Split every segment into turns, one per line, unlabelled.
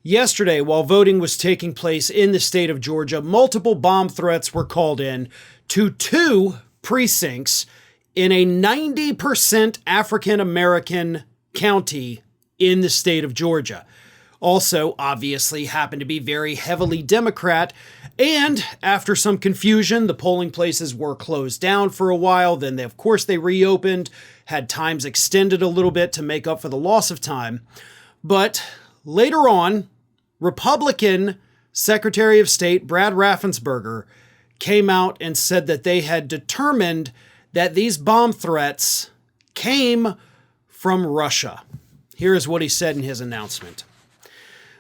Yesterday, while voting was taking place in the state of Georgia, multiple bomb threats were called in to 2 precincts in a 90% African American county in the state of Georgia. Also, obviously, happened to be very heavily Democrat. And after some confusion, the polling places were closed down for a while. Then, of course, they reopened, had times extended a little bit to make up for the loss of time. But later on, Republican Secretary of State Brad Raffensperger came out and said that they had determined that these bomb threats came from Russia. Here is what he said in his announcement.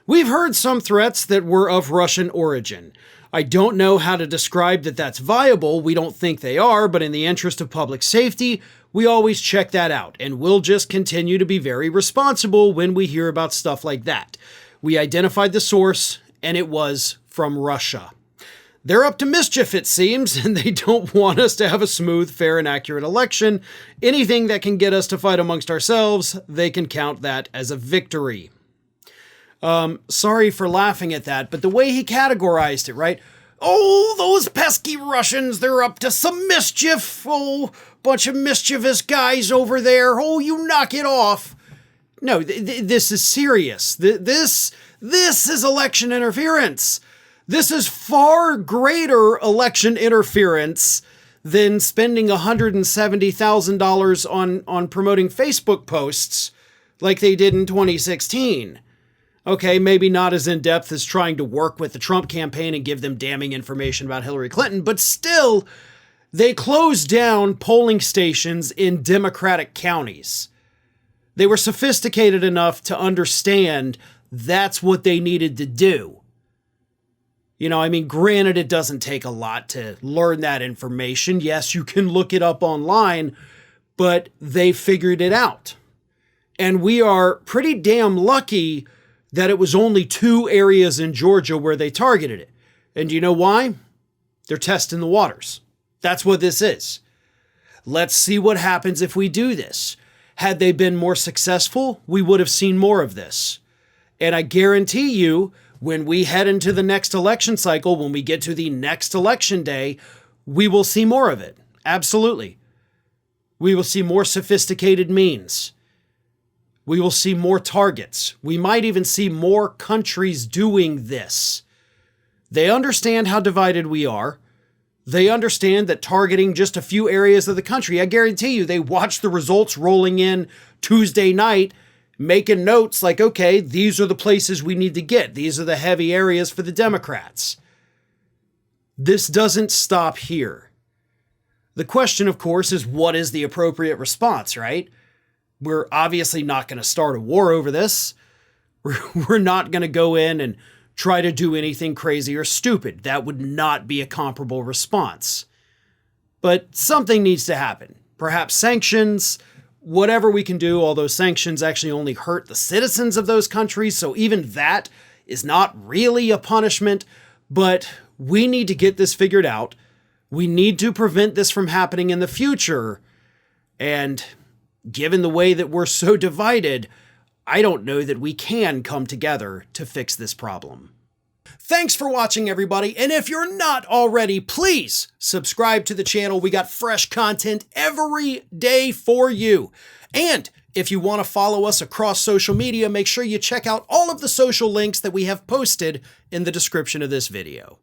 We've heard some threats that were of Russian origin. I don't know how to describe that that's viable. We don't think they are, but in the interest of public safety, we always check that out, and we'll just continue to be very responsible when we hear about stuff like that. We identified the source, and it was from Russia. They're up to mischief, it seems, and they don't want us to have a smooth, fair, and accurate election. Anything that can get us to fight amongst ourselves, they can count that as a victory. Sorry for laughing at that, but the way he categorized it, right? Oh, those pesky Russians, they're up to some mischief. Oh, bunch of mischievous guys over there. Oh, you knock it off. No, this is serious. This is election interference. This is far greater election interference than spending $170,000 on promoting Facebook posts like they did in 2016. Okay, maybe not as in-depth as trying to work with the Trump campaign and give them damning information about Hillary Clinton, but still, they closed down polling stations in Democratic counties. They were sophisticated enough to understand that's what they needed to do. You know, I mean, granted, it doesn't take a lot to learn that information. Yes, you can look it up online, but they figured it out. And we are pretty damn lucky that it was only 2 areas in Georgia where they targeted it. And do you know why? They're testing the waters. That's what this is. Let's see what happens if we do this. Had they been more successful, we would have seen more of this. And I guarantee you, when we head into the next election cycle, when we get to the next election day, we will see more of it. Absolutely. We will see more sophisticated means. We will see more targets. We might even see more countries doing this. They understand how divided we are. They understand that targeting just a few areas of the country, I guarantee you, they watch the results rolling in Tuesday night, making notes like, okay, these are the places we need to get. These are the heavy areas for the Democrats. This doesn't stop here. The question, of course, is what is the appropriate response, right? We're obviously not going to start a war over this. We're not going to go in and try to do anything crazy or stupid. That would not be a comparable response. But something needs to happen. Perhaps sanctions, whatever we can do, although sanctions actually only hurt the citizens of those countries, so even that is not really a punishment. But we need to get this figured out. We need to prevent this from happening in the future. And given the way that we're so divided, I don't know that we can come together to fix this problem. Thanks for watching, everybody. And if you're not already, please subscribe to the channel. We got fresh content every day for you. And if you want to follow us across social media, make sure you check out all of the social links that we have posted in the description of this video.